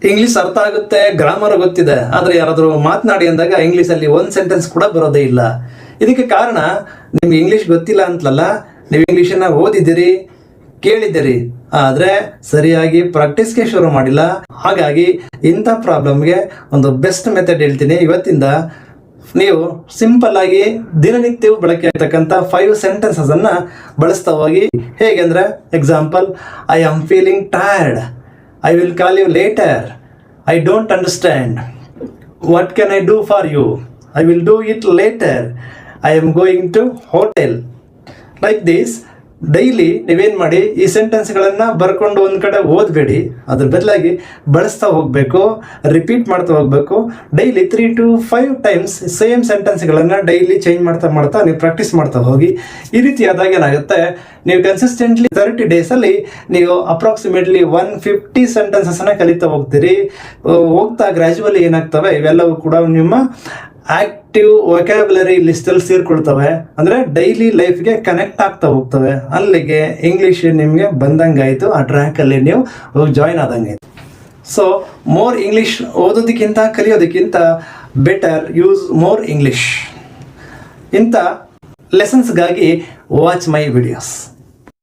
English ಅರ್ಥ ಆಗುತ್ತೆ, grammar ಗೊತ್ತಿದೆ, ಆದರೆ ಯಾರಾದರೂ ಮಾತನಾಡಿ ಅಂದಾಗ ಇಂಗ್ಲೀಷಲ್ಲಿ ಒಂದು ಸೆಂಟೆನ್ಸ್ ಕೂಡ ಬರೋದೇ ಇಲ್ಲ. ಇದಕ್ಕೆ ಕಾರಣ ನಿಮ್ಗೆ ಇಂಗ್ಲೀಷ್ ಗೊತ್ತಿಲ್ಲ ಅಂತಲಲ್ಲ, ನೀವು ಇಂಗ್ಲೀಷನ್ನು ಓದಿದ್ದೀರಿ, ಕೇಳಿದ್ದೀರಿ, ಆದರೆ ಸರಿಯಾಗಿ ಪ್ರಾಕ್ಟೀಸ್ಗೆ ಶುರು ಮಾಡಿಲ್ಲ. ಹಾಗಾಗಿ ಇಂಥ ಪ್ರಾಬ್ಲಮ್ಗೆ ಒಂದು ಬೆಸ್ಟ್ ಮೆಥಡ್ ಹೇಳ್ತೀನಿ. ಇವತ್ತಿಂದ ನೀವು ಸಿಂಪಲ್ ಆಗಿ ದಿನನಿತ್ಯವೂ ಬಳಕೆ ಆಗ್ತಕ್ಕಂಥ 5 ಸೆಂಟೆನ್ಸಸ್ ಅನ್ನ ಬಳಸ್ತಾ ಹೋಗಿ. ಹೇಗೆಂದ್ರೆ example, I am feeling tired, I will call you later, I don't understand, what can I do for you, I will do it later, I am going to hotel. Like this daily ನೀವೇನು ಮಾಡಿ, ಈ ಸೆಂಟೆನ್ಸ್ಗಳನ್ನು ಬರ್ಕೊಂಡು ಒಂದು ಕಡೆ ಓದಬೇಡಿ, ಅದ್ರ ಬದಲಾಗಿ ಬಳಸ್ತಾ ಹೋಗಬೇಕು, ರಿಪೀಟ್ ಮಾಡ್ತಾ ಹೋಗಬೇಕು. ಡೈಲಿ 3 to 5 ಟೈಮ್ಸ್ ಸೇಮ್ ಸೆಂಟೆನ್ಸ್ಗಳನ್ನು ಡೈಲಿ ಚೇಂಜ್ ಮಾಡ್ತಾ ನೀವು ಪ್ರಾಕ್ಟೀಸ್ ಮಾಡ್ತಾ ಹೋಗಿ. ಈ ರೀತಿ ಆದಾಗ ಏನಾಗುತ್ತೆ, ನೀವು ಕನ್ಸಿಸ್ಟೆಂಟ್ಲಿ 30 ಡೇಸಲ್ಲಿ ನೀವು ಅಪ್ರಾಕ್ಸಿಮೇಟ್ಲಿ 150 ಸೆಂಟೆನ್ಸಸ್ನ ಕಲಿತಾ ಹೋಗ್ತೀರಿ. ಹೋಗ್ತಾ ಗ್ರ್ಯಾಜುವಲಿ ಏನಾಗ್ತವೆ, ಇವೆಲ್ಲವೂ ಕೂಡ ನಿಮ್ಮ ಆಕ್ಟಿವ್ ವೊಕ್ಯಾಬುಲರಿ ಲಿಸ್ಟಲ್ಲಿ ಸೇರ್ಕೊಳ್ತವೆ. ಅಂದರೆ ಡೈಲಿ ಲೈಫ್ಗೆ ಕನೆಕ್ಟ್ ಆಗ್ತಾ ಹೋಗ್ತವೆ. ಅಲ್ಲಿಗೆ ಇಂಗ್ಲೀಷ್ ನಿಮಗೆ ಬಂದಂಗಾಯಿತು, ಆ ಟ್ರ್ಯಾಕಲ್ಲಿ ನೀವು ಜಾಯ್ನ್ ಆದಂಗಾಯಿತು. ಸೊ ಮೋರ್ ಇಂಗ್ಲೀಷ್ ಓದೋದಕ್ಕಿಂತ ಕಲಿಯೋದಕ್ಕಿಂತ ಬೆಟರ್ ಯೂಸ್ ಮೋರ್ ಇಂಗ್ಲೀಷ್. ಇಂಥ ಲೆಸನ್ಸ್ಗಾಗಿ ವಾಚ್ ಮೈ ವಿಡಿಯೋಸ್.